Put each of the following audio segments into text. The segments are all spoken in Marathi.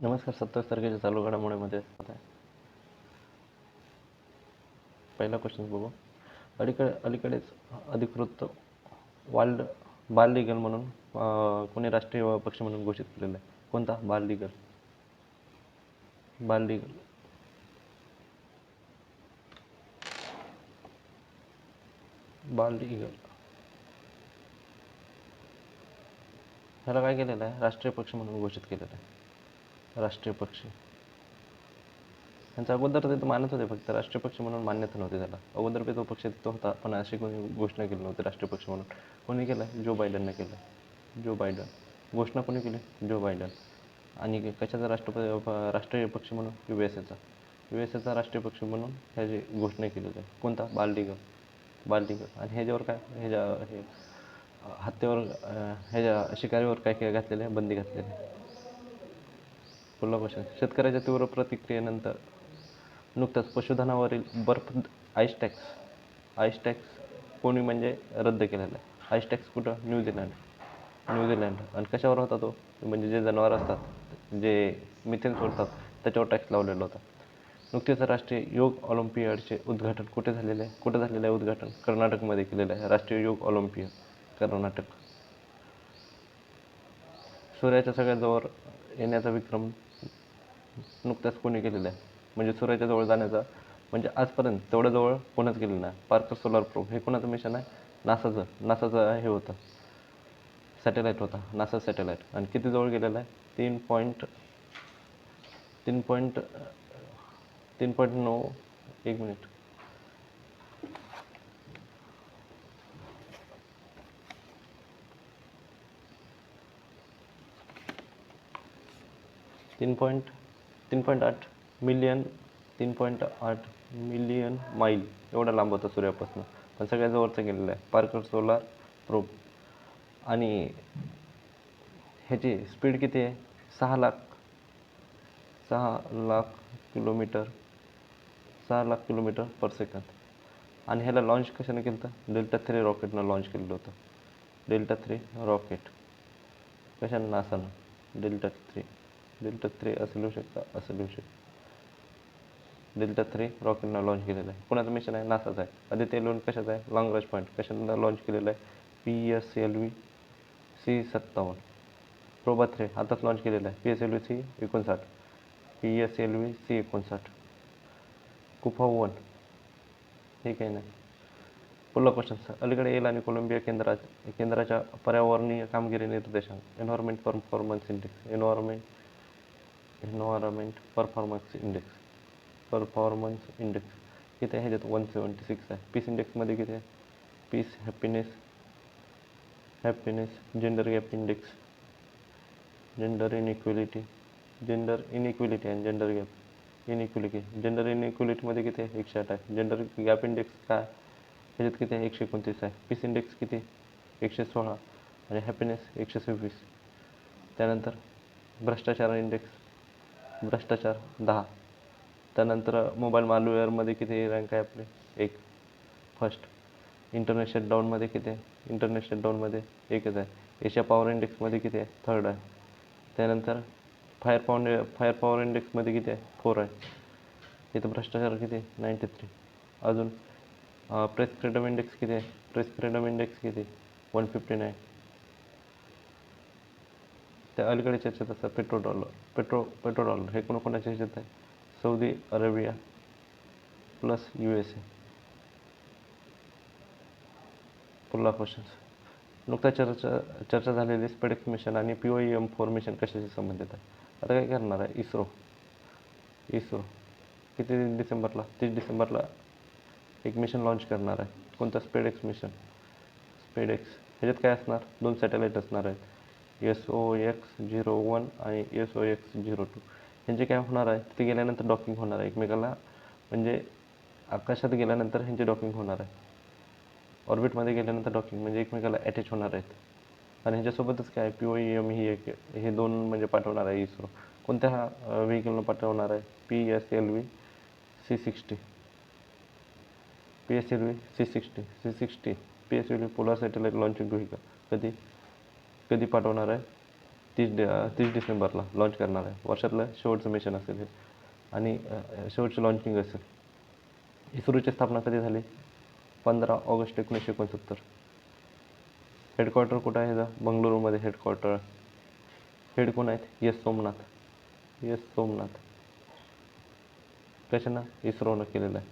नमस्कार. 27 तारखेच्या चालू घडामोडीमध्ये आहे. पहिला क्वेश्चन बघू. अलीकडेच अधिकृत वाल्ड बाल लीगल म्हणून कोणी राष्ट्रीय पक्ष म्हणून घोषित केलेला आहे? कोणता? बाल लीगल. बाल लीगल बाल लीगल ह्याला काय केलेलं आहे? राष्ट्रीय पक्ष म्हणून घोषित केलेलं आहे. राष्ट्रीय पक्ष. त्यांचा अगोदर ते मानत होते, फक्त राष्ट्रीय पक्ष म्हणून मान्यता नव्हती त्याला. अगोदर तो पक्ष तिथं होता, पण अशी कोणी घोषणा केली नव्हती राष्ट्रीय पक्ष म्हणून. कोणी केलं? जो बायडनने केलं. Joe Biden. घोषणा कोणी केली? Joe Biden. आणि कशाचा राष्ट्रीय पक्ष म्हणून? USA चा राष्ट्रीय पक्ष म्हणून ह्याची घोषणा केलेली आहे. कोणता? बाल लीगल. आणि ह्याच्यावर काय? हे हत्तेवर ह्याच्या शिकारीवर काय काय घातलेलं आहे? बंदी घातलेली आहे. पुढला क्वेश्चन. शेतकऱ्याच्या तीव्र प्रतिक्रियेनंतर नुकताच पशुधनावरील आईस टॅक्स कोणी म्हणजे रद्द केलेला आहे? आईस टॅक्स कुठं? न्यूझीलंड. आणि कशावर होता तो? म्हणजे जे जनावर असतात, जे मिथेन सोडतात, त्याच्यावर टॅक्स लावलेला होता. नुकतेच राष्ट्रीय योग ऑलिम्पियाडचे उद्घाटन कुठे झालेले आहे? उद्घाटन कर्नाटकमध्ये केलेलं आहे. राष्ट्रीय योग ऑलिम्पियाड, कर्नाटक. सूर्याच्या सगळ्यात जवळ येण्याचा विक्रम नुकताच कोणी केलेला आहे? म्हणजे सूर्याच्या जवळ जाण्याचा, म्हणजे आजपर्यंत तेवढ्या जवळ कोणच गेलेलं नाही. पार्कर सोलार प्रोब हे कोणाचं मिशन आहे? नासाचं हे होतं, सॅटेलाईट होता, नासा सॅटेलाईट. आणि किती जवळ गेलेला आहे? 3.9 एक मिनिट 3.8 मिलियन 3.8 मिलियन मैल एवढा लांब होता सूर्यापासून. पण सगळ्यात जवळचा गेलेला आहे पार्कर सोलार प्रोब. आणि ह्याची स्पीड किती आहे? 6 lakh kilometre 6 lakh kilometre per second. आणि ह्याला लॉन्च कशाने केलं होतं? डेल्टा-3 रॉकेटनं लॉन्च केलेलं होतं. डेल्टा-3 रॉकेट कशानं? नासानं. डेल्टा-3 असं लिहू शकता. डेल्टा-3 रॉकेटनं लॉन्च केलेलं आहे. कोणाचं मिशन आहे? नासाचं आहे. आदित्य एल 1 कशाचं आहे? लॉंग रेंज पॉईंट कशानं लॉन्च केलेलं आहे? PSLV-C57. प्रोबा-3 आताच लॉन्च केलेलं आहे. PSLV-C59. कुफा-1 हे काही नाही. पुढला क्वेश्चन. अलीकडे येल आणि कोलंबिया केंद्राच्या पर्यावरणीय कामगिरी निर्देशांक एन्व्हायरमेंट परफॉर्मन्स इंडेक्स किती आहे? ह्याच्यात 176 आहे. पीस इंडेक्समध्ये किती आहे? Peace, happiness, gender gap index, gender inequality आणि जेंडर गॅप इनइक्वेलिटी. जेंडर इनइक्वेलिटीमध्ये किती आहे? 108 आहे. जेंडर गॅप इंडेक्स काय? ह्याच्यात किती आहे? 129 आहे. पीस इंडेक्स किती? 116. आणि हॅपीनेस 126. त्यानंतर भ्रष्टाचार 10. त्यानंतर मोबाईल मालवेअरमध्ये किती रँक आहे आपले? 1, फर्स्ट. इंटरनेट शटडाऊनमध्ये किती आहे? इंटरनेट शटडाऊनमध्ये 1च आहे. एशिया पॉवर इंडेक्समध्ये किती आहे? 3rd आहे. त्यानंतर फायर पॉवर इंडेक्समध्ये किती आहे? 4 आहे. इथं भ्रष्टाचार किती आहे? 93. अजून प्रेस फ्रीडम इंडेक्स किती आहे? 159. त्या अलीकडे चर्चेत असतात पेट्रोडॉलर हे कोणाकोणाच्या ह्याच्यात आहे? Saudi Arabia plus USA. पुढला क्वेश्चन. नुकताच चर्चा झालेली स्पेडेक्स मिशन आणि POEM-4 मिशन कशाशी संबंधित आहे? आता काय करणार आहे? इस्रो किती डिसेंबरला? 30 डिसेंबरला एक मिशन लॉन्च करणार आहे. कोणतं? स्पेडेक्स मिशन. ह्याच्यात काय असणार? 2 सॅटेलाईट असणार आहेत, SOX-01 आणि SOX-02. ह्यांचे काय होणार आहे? तिथे गेल्यानंतर डॉकिंग होणार आहे एकमेकाला. म्हणजे आकाशात गेल्यानंतर ह्यांची डॉकिंग होणार आहे. ऑर्बिटमध्ये गेल्यानंतर डॉकिंग म्हणजे एकमेकाला अटॅच होणार आहेत. आणि ह्याच्यासोबतच काय? POEM हे 2 म्हणजे पाठवणार आहे इस्रो. कोणत्या व्हेकलनं पाठवणार आहे? PSLV-C60. PSLV polar satellite launching vehicle कधी पाठवणार आहे? 30 डिसेंबरला लॉन्च करणार आहे. वर्षातलं शेवटचं मिशन असेल हे आणि शेवटची लॉन्चिंग असेल. इस्रोची स्थापना कधी झाली? 15 ऑगस्ट 1969. हेडक्वार्टर कुठं आहे ह्याचा? बंगळुरूमध्ये हेडक्वार्टर. हेड कोण आहेत? एस सोमनाथ. एस सोमनाथ. कशानं? इस्रोनं केलेलं आहे.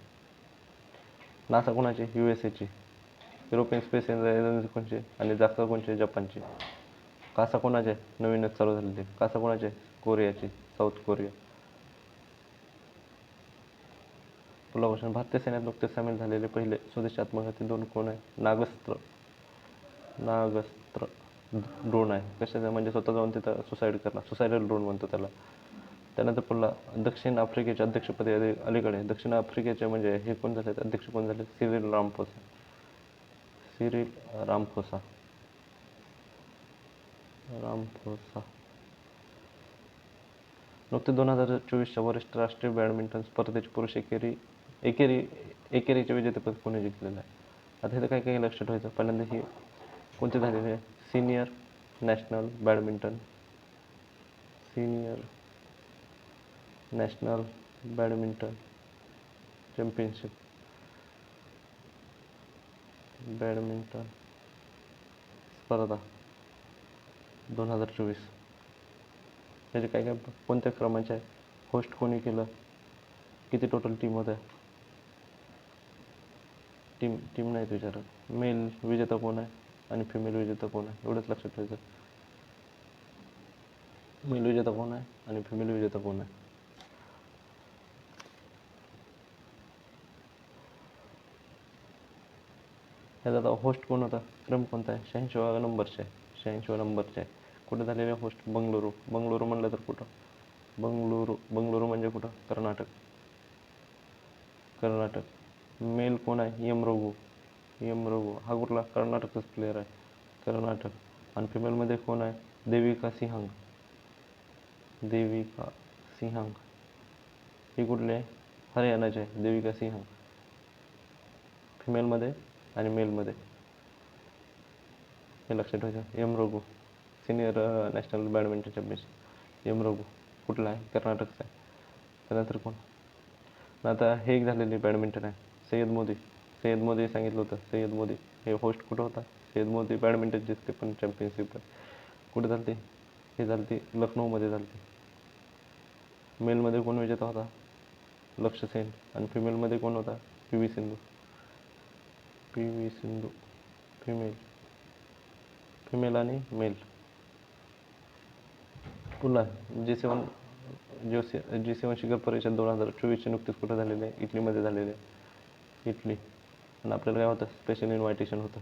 नासा कोणाची? USA ची. युरोपियन स्पेस एजन्सी कोणची? आणि जासा कोणची? जपानची. कासा कोणाचे? नवीनच चालू झालेली. कासा कोणाचे? कोरियाची, साऊथ कोरिया. पुढला क्वेश्चन, भारतीय सैन्यात नुकतेच सामील झालेले पहिले स्वदेशी आत्मघाती ड्रोन कोण आहे? नागस्त्र. नागस्त्र ड्रोन आहे. कशाचं? म्हणजे स्वतः जाऊन तिथं सुसाईड करणार, सुसायडल ड्रोन म्हणतो त्याला. त्यानंतर पुढला, दक्षिण आफ्रिकेच्या अध्यक्षपदी अलीकडे दक्षिण आफ्रिकेचे म्हणजे हे कोण झाले? अध्यक्ष कोण झाले? Cyril Ramaphosa. Cyril Ramaphosa. Ramaphosa. नुकते 2024च्या वरिष्ठ राष्ट्रीय बॅडमिंटन स्पर्धेचे पुरुष एकेरीचे विजेतेपद कोणी जिंकलेलं आहे? आता इथं काय काय लक्षात ठेवायचं. पहिल्यांदा ही कोणते झालेले आहे? Senior national badminton championship badminton स्पर्धा 2024. त्याचे काय काय कोणत्या क्रमांचे आहे? होस्ट कोणी केलं? किती टोटल टीम होत्या? टीम नाहीत विचारत. मेल विजेता कोण आहे आणि फिमेल विजेता कोण आहे? एवढंच लक्षात ठेवायचं. मेल विजेता कोण आहे आणि फिमेल विजेता कोण आहे? त्याचा आता होस्ट कोण होता? क्रम कोणता आहे? 86व्या नंबरचे आहे. 86व्या नंबरचे आहे. कुठे झालेले होस्ट? बंगळुरू. बंगळुरू म्हणलं तर कुठं? बंगळुरू म्हणजे कुठं? कर्नाटक. मेल कोण आहे? एम रघु. हा कुठला? कर्नाटकचाच प्लेअर आहे. कर्नाटक. आणि फिमेलमध्ये कोण आहे? देविका सिंहंग. ही कुठली आहे? हरियाणाची आहे देविका सिंहंग. फिमेलमध्ये आणि मेलमध्ये हे लक्षात ठेवायचं. M Raghu, senior national badminton championship. M Raghu कुठला आहे? कर्नाटकचा आहे. त्यानंतर कोण? आता हे एक झालेली बॅडमिंटन आहे. सय्यद मोदी सांगितलं होतं. सय्यद मोदी हे होस्ट कुठं होता? सय्यद मोदी बॅडमिंटनची ते पण चॅम्पियनशिप आहे. कुठे झाली? हे झाली लखनौमध्ये झाली. मेलमध्ये कोण विजेता होता? लक्ष्य सेन. आणि फिमेलमध्ये कोण होता? PV सिंधू. फिमेल आणि मेल. पुन्हा G7 शिखर परिषद 2024ची नुकतीच कुठं झालेली आहे? इटलीमध्ये झालेली आहे. इटली. आणि आपल्याला काय होतं? स्पेशल इन्व्हायटेशन होतं.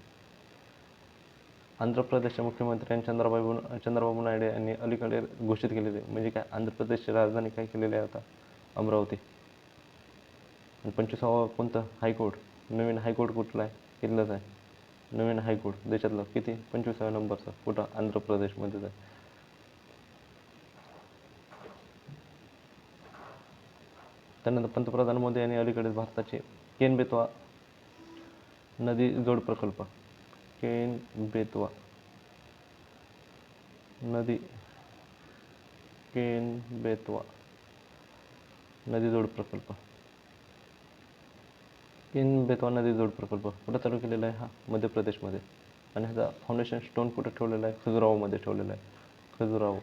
आंध्र प्रदेशच्या मुख्यमंत्री चंद्रबाबू नायडू यांनी अलीकडे घोषित केलेले म्हणजे काय? आंध्र प्रदेशची राजधानी काय केलेली आहे आता? अमरावती. आणि 25वा कोणतं? हायकोर्ट. नवीन हायकोर्ट कुठला आहे? इथलंच आहे. नवीन हायकोर्ट देशातलं किती? 25व्या नंबरचं. कुठं? आंध्र प्रदेशमध्येच आहे. त्यानंतर पंतप्रधान मोदी यांनी अलीकडेच भारताचे केन बेतवा नदी जोड प्रकल्प कुठं चालू केलेला आहे? हा मध्य प्रदेशमध्ये. आणि ह्याचा फाउंडेशन स्टोन कुठं ठेवलेला आहे? खजुराहोमध्ये ठेवलेला आहे. खजुराहो.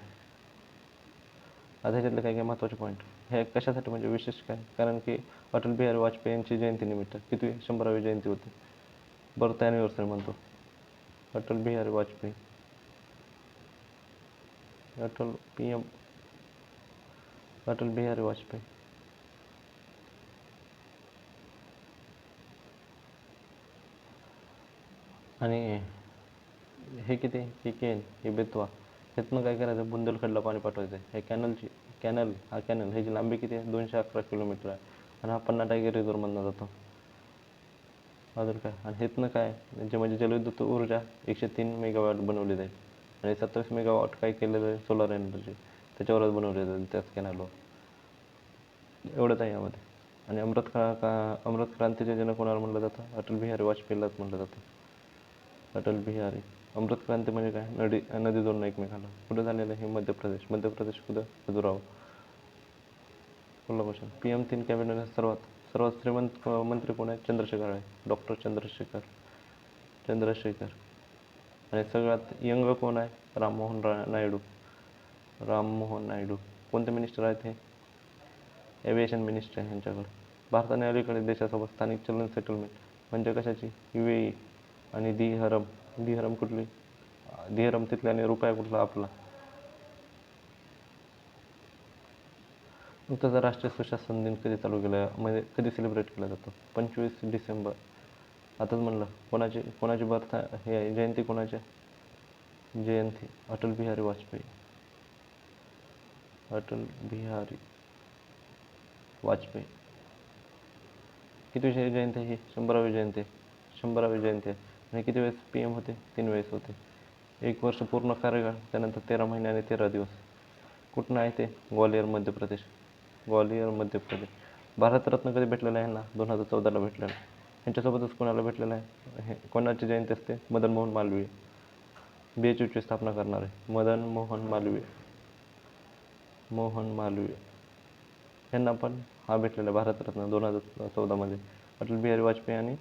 आता ह्याच्यातले काही काही महत्त्वाचे पॉईंट. हे कशासाठी म्हणजे विशेष काय? कारण की अटल बिहारी वाजपेयी यांची जयंतीनिमित्त किती 100वी जयंती होती? बर्थ ॲनिव्हर्सरी म्हणतो. अटल बिहारी वाजपेयी. अटल बिहारी वाजपेयी. आणि हे किती? हे केन, हे बेतवा. ह्यातनं काय करायचं? बुंदेलखंडला पाणी पाठवायचं आहे. ह्या कॅनल ह्याची लांबी किती आहे? 211 किलोमीटर आहे. आणि हा पन्ना टायगर रिझर्वमधनं जातो. अजून काय? आणि ह्यातनं काय जे म्हणजे जलविद्युत ऊर्जा 103 मेगावॉट बनवली जाईल. आणि 27 मेगावॉट काय केलेलं आहे? सोलर एनर्जी त्याच्यावरच बनवले जाईल त्याच कॅनलवर. एवढंच आहे यामध्ये. आणि अमृत क्रांतीचे जनक कोणाला म्हटलं जातं? अटल बिहारी वाजपेयीलाच म्हटलं जातं. अटल बिहारी अमृत क्रांती म्हणजे काय? नदी जोडणं एकमेकाला. कुठं झालेलं आहे? मध्य प्रदेश कुठं? खजुराहो. पुढला क्वेश्चन. PM3 कॅबिनेट सर्वात श्रीमंत मंत्री कोण आहे? चंद्रशेखर आहे. डॉक्टर चंद्रशेखर. आणि सगळ्यात यंग कोण आहे? राममोहन नायडू. कोणते मिनिस्टर आहेत हे? एव्हिएशन मिनिस्टर आहे यांच्याकडे. भारताने अलीकडे देशासोबत स्थानिक चलन सेटलमेंट म्हणजे कशाची? UAE आणि दिहरम कुठली? दिहरम तिथली आणि रुपया कुठला? आपला. नुकताच राष्ट्रीय सुशासन दिन कधी चालू केला, म्हणजे कधी सेलिब्रेट केला जातो? 25 डिसेंबर. आताच म्हणलं. कोणाची बर्थ हे आहे? जयंती कोणाची? जयंती अटल बिहारी वाजपेयी. किती जयंती आहे ही? 100वी जयंती आहे. आणि किती वेळेस PM होते? 3 वेळेस होते. 1 वर्ष पूर्ण कार्यकाळ, त्यानंतर 13 महिने आणि 13 दिवस. कुठून आहे ते? ग्वालियर मध्य प्रदेश. भारतरत्न कधी भेटलेला आहे ना? 2014ला भेटलेला. यांच्यासोबतच कोणाला भेटलेला आहे? हे कोणाची जयंती असते? मदन मोहन मालवीय. BHUची स्थापना करणारे मदन मोहन मालवीय. यांना पण हा भेटलेला भारतरत्न 2014मध्ये. अटल बिहारी वाजपेयी आणि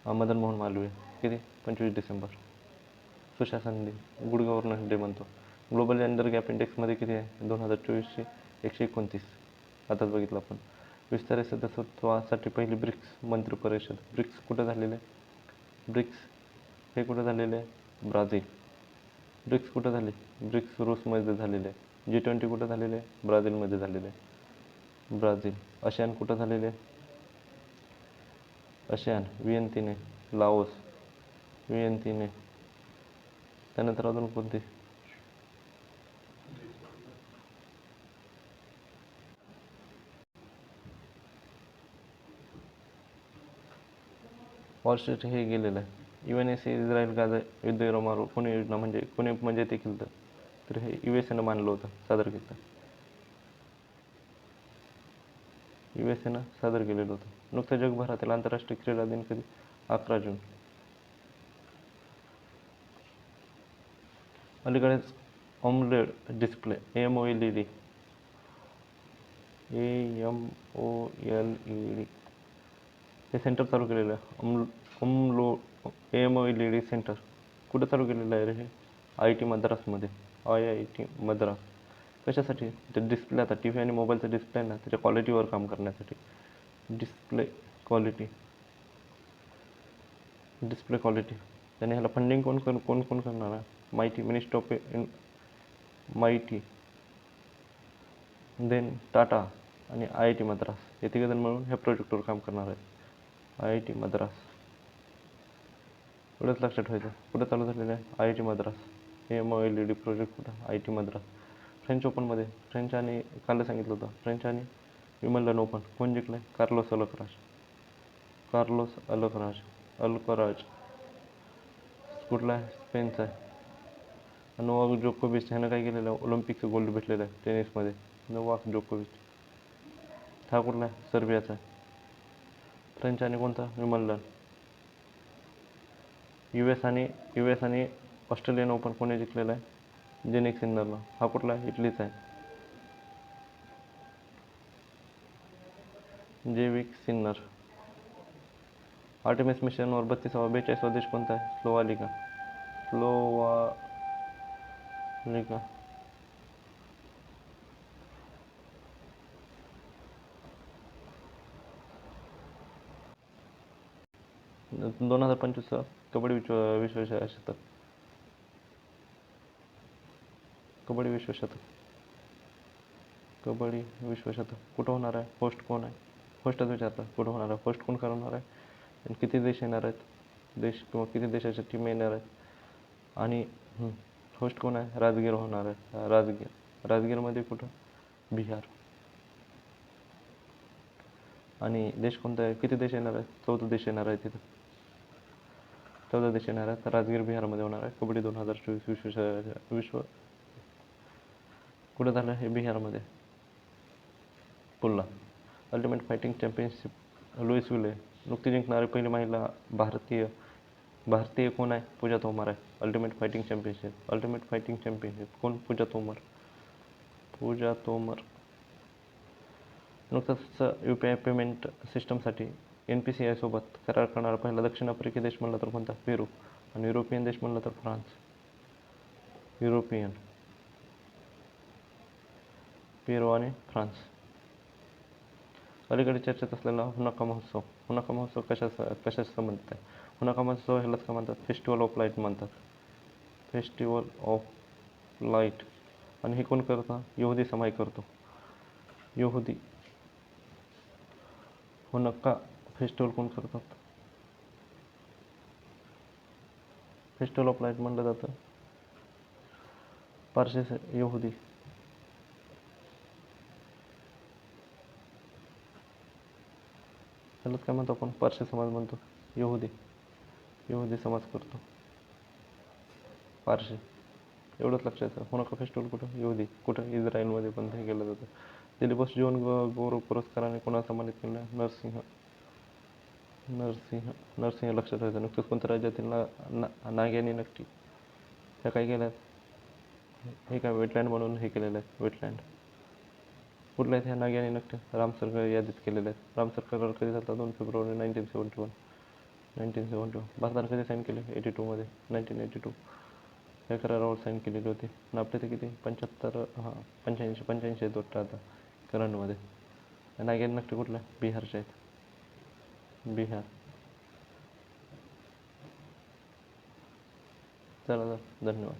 मदन मोहन मालवीय. किती? 25 डिसेंबर. सुशासन दिन, गुड गव्हर्नन्स डे म्हणतो. ग्लोबल जेंडर गॅप इंडेक्समध्ये किती आहे? 2024ची 129. आताच बघितलं आपण. विस्तारित सदस्यत्वासाठी पहिली ब्रिक्स मंत्री परिषद. ब्रिक्स कुठं झालेले? हे कुठं झालेले आहे? ब्राझील. ब्रिक्स कुठं झाले? ब्रिक्स रूसमध्ये झालेले आहे. G20 कुठं झालेले आहे? ब्राझीलमध्ये झालेले आहे. ब्राझील. आसियान कुठं झालेले आहे? ASEAN Vietnam, Laos. व्हिएतनाम. त्यानंतर अजून कोणते? वॉलस्ट्रीट हे गेलेलं आहे. UNSC इस्रायल गाझा युद्धविरामावर कोणी ते केलं तर हे USA मानलं होतं, सादर केलं. USA सादर केलेलं होतं. नुकतं जगभरातील आंतरराष्ट्रीय क्रीडा दिन कधी? 11 जून. अलीकडेच AMOLED डिस्प्ले AMOLED हे सेंटर चालू केलेलं आहे. AMOLED सेंटर कुठं चालू केलेलं आहे रे हे? IIT मद्रासमध्ये. IIT मद्रास. कशासाठी? ते डिस्प्ले, आता TV आणि मोबाईलचा डिस्प्ले ना, त्याच्या क्वालिटीवर काम करण्यासाठी. Display quality. त्याने ह्याला फंडिंग कोण करणार आहे? माहिती देन टाटा आणि IIT मद्रास हे तिघजण मिळून ह्या प्रोजेक्टवर काम करणार आहेत. IIT मद्रास. एवढंच लक्षात ठेवायचं. कुठं चालू झालेलं आहे? IIT मद्रास. AMOLED प्रोजेक्ट कुठं? IIT मद्रास. फ्रेंच ओपनमध्ये काल सांगितलं होतं, फ्रेंच आणि विम्बल्डन ओपन कोण जिंकलं आहे? Carlos Alcaraz. कुठला आहे? स्पेनचा आहे. नोवाक जोकोविच ह्यानं काय केलेलं आहे? ऑलिम्पिकचं गोल्ड भेटलेलं आहे टेनिसमध्ये. नोवाक जोकोविच. हा कुठला आहे? सर्बियाचा आहे. फ्रेंच आणि कोणता? विम्बल्डन. US आणि ऑस्ट्रेलियन ओपन कोणी जिंकलेला आहे? जेनिक सिन्नरनं. हा कुठला आहे? इटलीचा आहे. जेविक सिन्नर. आर्टेमिस मिशनवर 42वा देश कोणता आहे? स्लोवालिका. 2025 कबड्डी विश्वशतक. कबड्डी विश्वशतक कुठं होणार आहे? होस्ट कोण आहे? होस्टच विचारतात. कुठं होणार आहे? होस्ट कोण करणार आहे? आणि किती देश येणार आहेत? किंवा किती देशाच्या टीम येणार आहेत? आणि होस्ट कोण आहे? राजगीर होणार आहे. राजगीरमध्ये कुठं? बिहार. आणि देश कोणता आहे? किती देश येणार आहेत? 14 देश येणार आहेत तिथं. 14 देश येणार आहेत. राजगीर बिहारमध्ये होणार आहे. कबड्डी 2024 विश्व कुठं झालं? हे बिहारमध्ये. पुन्हा अल्टिमेट फायटिंग चॅम्पियनशिप लुईस विले नुकती जिंकणारी पहिली महिला भारतीय भारतीय कोण आहे? पूजा तोमर आहे. अल्टिमेट फायटिंग चॅम्पियनशिप कोण? पूजा तोमर. नुकताच UPI पेमेंट सिस्टमसाठी NPCI सोबत करार करणारा पहिला दक्षिण आफ्रिकी देश म्हणला तर कोणता? पेरू. आणि युरोपियन देश म्हणला तर फ्रान्स. पेरू आणि फ्रान्स. अलीकडे चर्चेत असलेला हुनाका महोत्सव कशाशी संबंधित आहे? हुनाका महोत्सव ह्यालाच का म्हणतात? फेस्टिवल ऑफ लाईट म्हणतात. Festival of light. आणि हे कोण करतं? यहुदी समाज करतो. हुनाका फेस्टिवल कोण करतात? फेस्टिवल ऑफ लाईट म्हणलं जातं पारशी यहुदी. ह्यालाच काय म्हणतो आपण? पारशी समाज म्हणतो. यहुदी समाज करतो. पारशी. एवढंच लक्षात. हुनाका फेस्टिवल कुठं? कुठं? इस्रायलमध्ये पण हे केलं जातं. दिलीप बोस जीवन गौरव पुरस्काराने कोणाला सन्मानित केलं? नरसिंह लक्षात ठेवायचं. नुकतंच कोणत्या राज्यातील नाग्यानी नक्की ह्या काय केल्यात? हे काय वेटलँड म्हणून हे केलेलं आहे. वेटलँड कुठल्या आहेत ह्या नाग्यानी नक्की? रामसर यादीत केलेले आहेत. रामसर करार कधी झाला? 2 फेब्रुवारी 1971. भारताने कधी साईन केले? 82 1982 या करारावर साईन केलेली होती. आणि आपल्या ते किती? 85 आहेत वाटतं आता करारांमध्ये. नाग्यानी नक्की कुठल्या? बिहारचे आहेत. बिहार. चला धन्यवाद.